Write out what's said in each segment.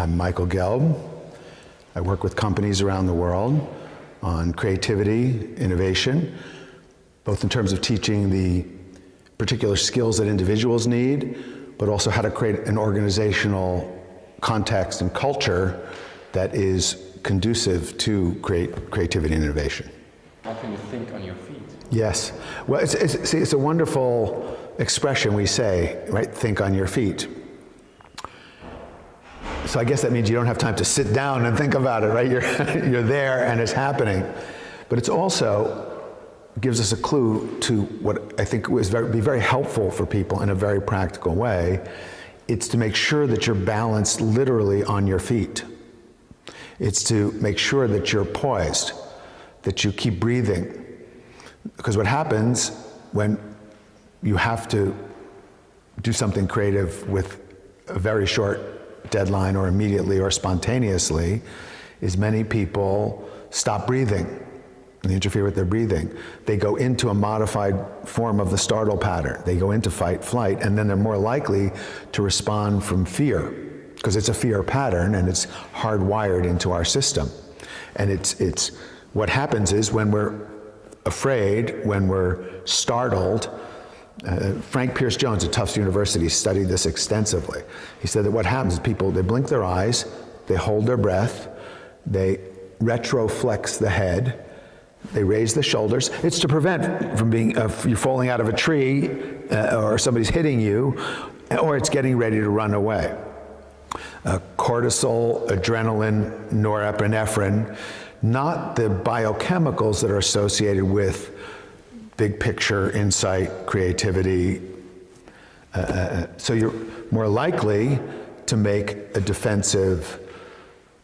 I'm Michael Gelb. I work with companies around the world on creativity, innovation, both in terms of teaching the particular skills that individuals need, but also how to create an organizational context and culture that is conducive to creativity and innovation. How can you think on your feet? Yes. Well, it's a wonderful expression we say, right? Think on your feet. So I guess that means you don't have time to sit down and think about it, right? You're there and it's happening. But it's also gives us a clue to what I think would be very helpful for people in a very practical way. It's to make sure that you're balanced literally on your feet. It's to make sure that you're poised, that you keep breathing. Because what happens when you have to do something creative with a very short deadline or immediately or spontaneously is many people stop breathing and they interfere with their breathing. They go into a modified form of the startle pattern. They go into fight, flight, and then they're more likely to respond from fear because it's a fear pattern and it's hardwired into our system. And it's what happens is when we're afraid, when we're startled, Frank Pierce Jones at Tufts University studied this extensively. He said that what happens is people, they blink their eyes, they hold their breath, they retroflex the head, they raise the shoulders. It's to prevent from being you falling out of a tree or somebody's hitting you, or it's getting ready to run away. Cortisol, adrenaline, norepinephrine, not the biochemicals that are associated with big picture, insight, creativity. So you're more likely to make a defensive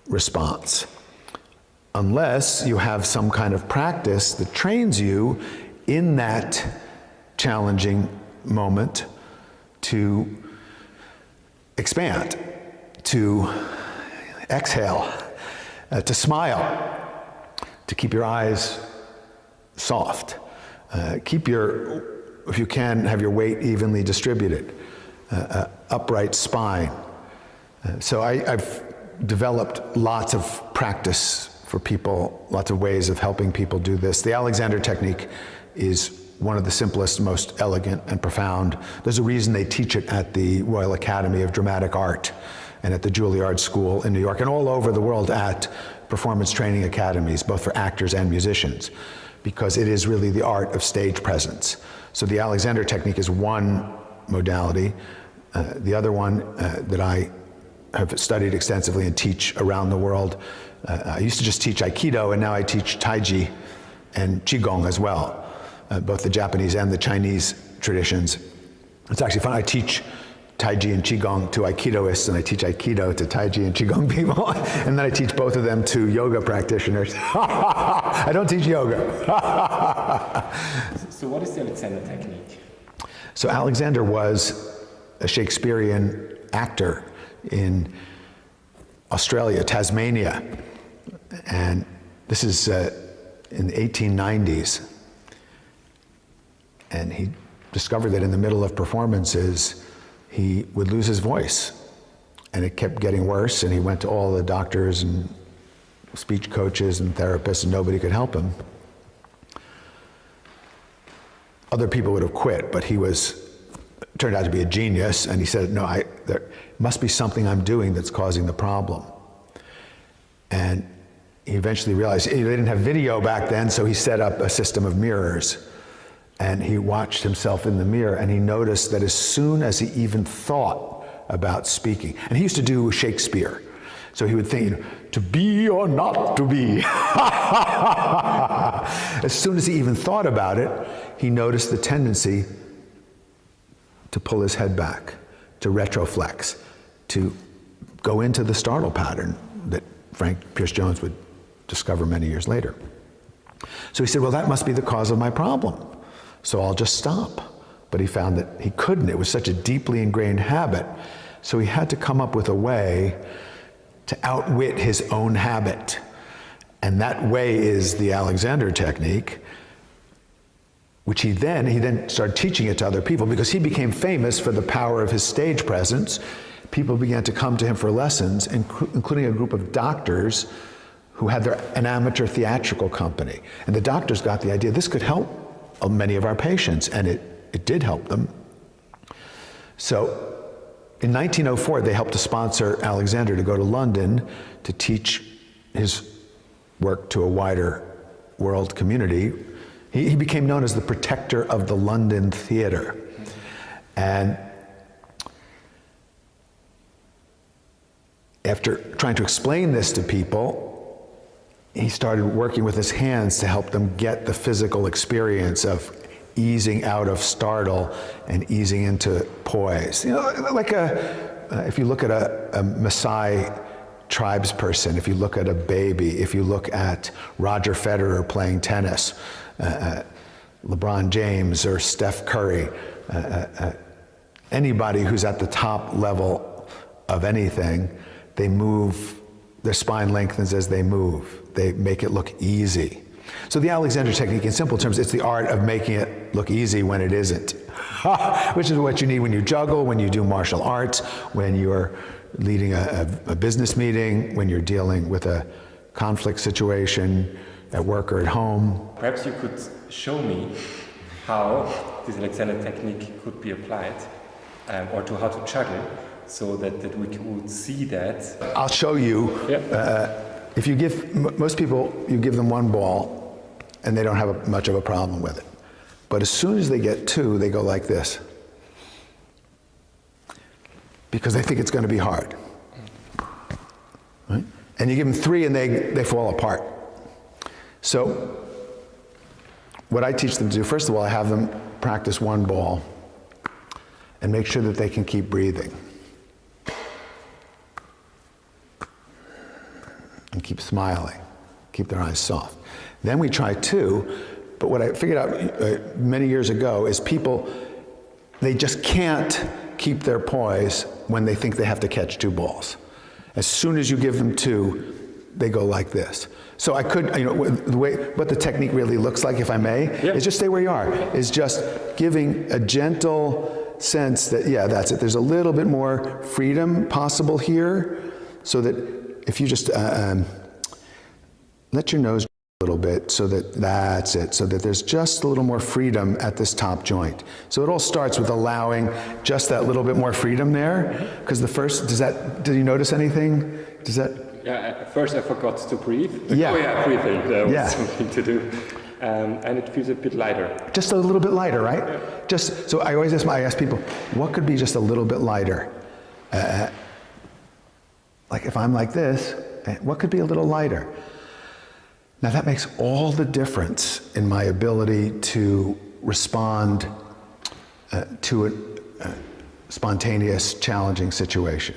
response. Unless you have some kind of practice that trains you in that challenging moment to expand, to exhale, to smile, to keep your eyes soft. Keep if you can, have your weight evenly distributed, upright spine. So I've developed lots of practice for people, lots of ways of helping people do this. The Alexander Technique is one of the simplest, most elegant and profound. There's a reason they teach it at the Royal Academy of Dramatic Art and at the Juilliard School in New York and all over the world at performance training academies, both for actors and musicians, because it is really the art of stage presence. So the Alexander Technique is one modality. The other one that I have studied extensively and teach around the world, I used to just teach Aikido, and now I teach Taiji and Qigong as well, both the Japanese and the Chinese traditions. It's actually fun. I teach Taiji and Qigong to Aikidoists, and I teach Aikido to Taiji and Qigong people, and then I teach both of them to yoga practitioners. I don't teach yoga. So what is the Alexander Technique? So Alexander was a Shakespearean actor in Australia, Tasmania, and this is in the 1890s. And he discovered that in the middle of performances, he would lose his voice, and it kept getting worse, and he went to all the doctors and speech coaches and therapists, and nobody could help him. Other people would have quit, but he turned out to be a genius, and he said, no, there must be something I'm doing that's causing the problem. And he eventually realized, they didn't have video back then, so he set up a system of mirrors. And he watched himself in the mirror, and he noticed that as soon as he even thought about speaking, and he used to do Shakespeare, so he would think, to be or not to be. As soon as he even thought about it, he noticed the tendency to pull his head back, to retroflex, to go into the startle pattern that Frank Pierce Jones would discover many years later. So he said, well, that must be the cause of my problem. So I'll just stop. But he found that he couldn't. It was such a deeply ingrained habit. So he had to come up with a way to outwit his own habit. And that way is the Alexander Technique, which he then started teaching it to other people because he became famous for the power of his stage presence, people began to come to him for lessons, including a group of doctors who had an amateur theatrical company. And the doctors got the idea this could help many of our patients, and it did help them. So in 1904, they helped to sponsor Alexander to go to London to teach his work to a wider world community. He became known as the protector of the London theater. And after trying to explain this to people, he started working with his hands to help them get the physical experience of easing out of startle and easing into poise. You know, like if you look at a Maasai tribes person, if you look at a baby, if you look at Roger Federer playing tennis, LeBron James or Steph Curry, anybody who's at the top level of anything, they move, their spine lengthens as they move. They make it look easy. So the Alexander technique, in simple terms, it's the art of making it look easy when it isn't, which is what you need when you juggle, when you do martial arts, when you're leading a business meeting, when you're dealing with a conflict situation at work or at home. Perhaps you could show me how this Alexander technique could be applied, or to how to juggle, so that we would see that. I'll show you. Yeah. If you give, most people, you give them one ball and they don't have much of a problem with it. But as soon as they get two, they go like this. Because they think it's going to be hard. Right? And you give them three and they fall apart. So what I teach them to do, first of all, I have them practice one ball and make sure that they can keep breathing. And keep smiling, keep their eyes soft. Then we try two, but what I figured out many years ago is people, they just can't keep their poise when they think they have to catch two balls. As soon as you give them two, they go like this. So I could, what the technique really looks like, if I may, is just stay where you are. Is just giving a gentle sense that, yeah, that's it. There's a little bit more freedom possible here, so that if you just let your nose a little bit, so that's it, so that there's just a little more freedom at this top joint. So it all starts with allowing just that little bit more freedom there, because the first, did you notice anything? Does that? Yeah, at first I forgot to breathe. Yeah. Oh yeah, breathing, that Yeah. was something to do. And it feels a bit lighter. Just a little bit lighter, right? Yeah. Just, so I always ask people, what could be just a little bit lighter? Like if I'm like this, what could be a little lighter? Now that makes all the difference in my ability to respond to a spontaneous, challenging situation.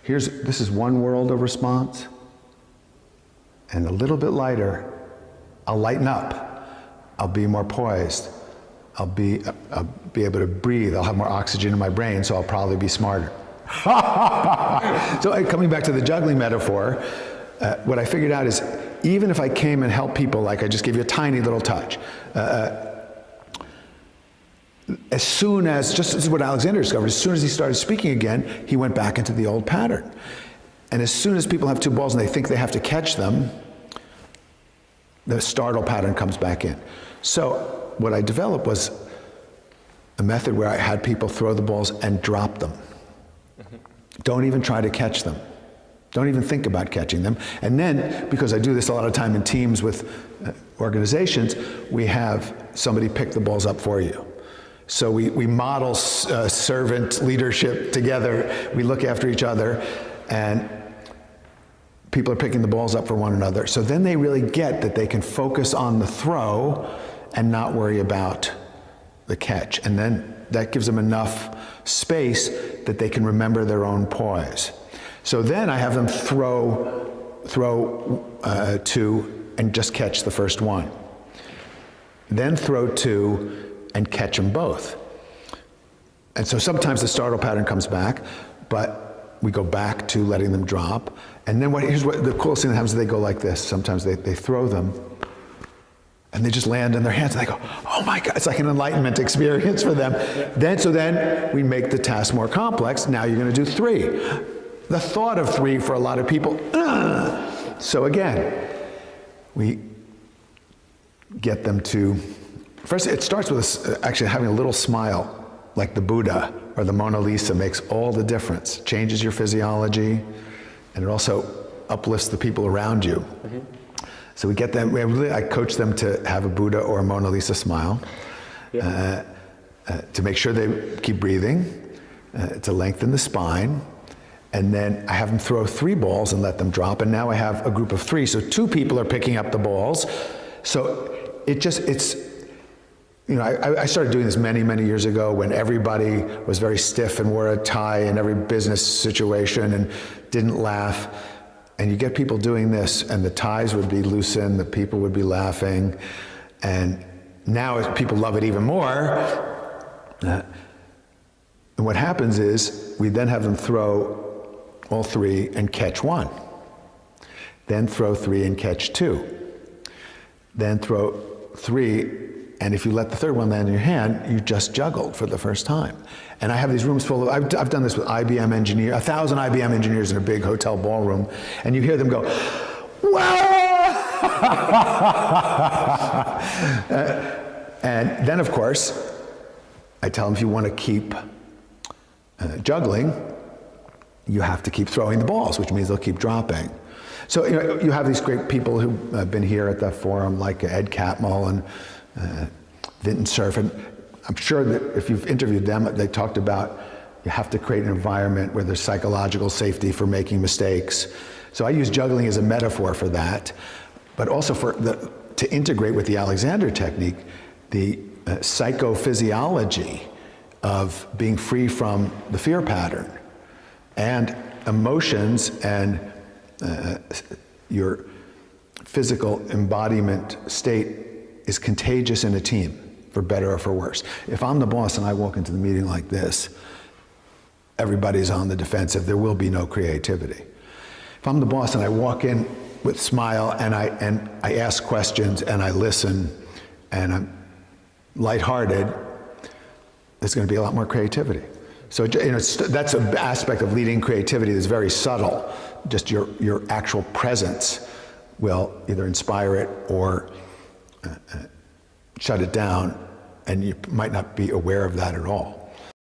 This is one world of response, and a little bit lighter, I'll lighten up. I'll be more poised. I'll be able to breathe. I'll have more oxygen in my brain, so I'll probably be smarter. So coming back to the juggling metaphor, what I figured out is even if I came and helped people, like I just gave you a tiny little touch, as soon as, just as what Alexander discovered, as soon as he started speaking again, he went back into the old pattern. And as soon as people have two balls and they think they have to catch them, the startle pattern comes back in. So what I developed was a method where I had people throw the balls and drop them. Don't even try to catch them. Don't even think about catching them. And then, because I do this a lot of time in teams with organizations, we have somebody pick the balls up for you. So we model servant leadership together. We look after each other, and people are picking the balls up for one another. So then they really get that they can focus on the throw and not worry about the catch. And then that gives them enough space that they can remember their own poise. So then I have them throw two and just catch the first one. Then throw two and catch them both. And so sometimes the startle pattern comes back, but we go back to letting them drop. And then here's what the coolest thing that happens is they go like this. Sometimes they throw them, And they just land in their hands and they go, oh my God, it's like an enlightenment experience for them. Then we make the task more complex. Now you're going to do 3. The thought of 3 for a lot of people, So again, we get them to, first it starts with actually having a little smile, like the Buddha or the Mona Lisa makes all the difference. Changes your physiology, and it also uplifts the people around you. So we get them, I coach them to have a Buddha or a Mona Lisa smile, to make sure they keep breathing, to lengthen the spine, and then I have them throw 3 balls and let them drop, and now I have a group of 3, so 2 people are picking up the balls. So it's, you know, I started doing this many, many years ago when everybody was very stiff and wore a tie in every business situation and didn't laugh. And you get people doing this, and the ties would be loosened, the people would be laughing, and now people love it even more. And what happens is we then have them throw all 3 and catch 1. Then throw 3 and catch 2. Then throw 3, and if you let the 3rd one land in your hand, you just juggled for the first time. And I have these rooms full of, I've done this with IBM engineers, 1,000 IBM engineers in a big hotel ballroom, and you hear them go, wow! And then, of course, I tell them if you want to keep juggling, you have to keep throwing the balls, which means they'll keep dropping. So you know, you have these great people who have been here at the forum, like Ed Catmull and Vinton Cerf, and I'm sure that if you've interviewed them, they talked about you have to create an environment where there's psychological safety for making mistakes. So I use juggling as a metaphor for that, but also to integrate with the Alexander technique, the psychophysiology of being free from the fear pattern, and emotions and your physical embodiment state is contagious in a team, for better or for worse. If I'm the boss and I walk into the meeting like this, everybody's on the defensive. There will be no creativity. If I'm the boss and I walk in with smile and I ask questions and I listen and I'm lighthearted, there's going to be a lot more creativity. So you know, that's an aspect of leading creativity that's very subtle. Just your actual presence will either inspire it or shut it down, and you might not be aware of that at all.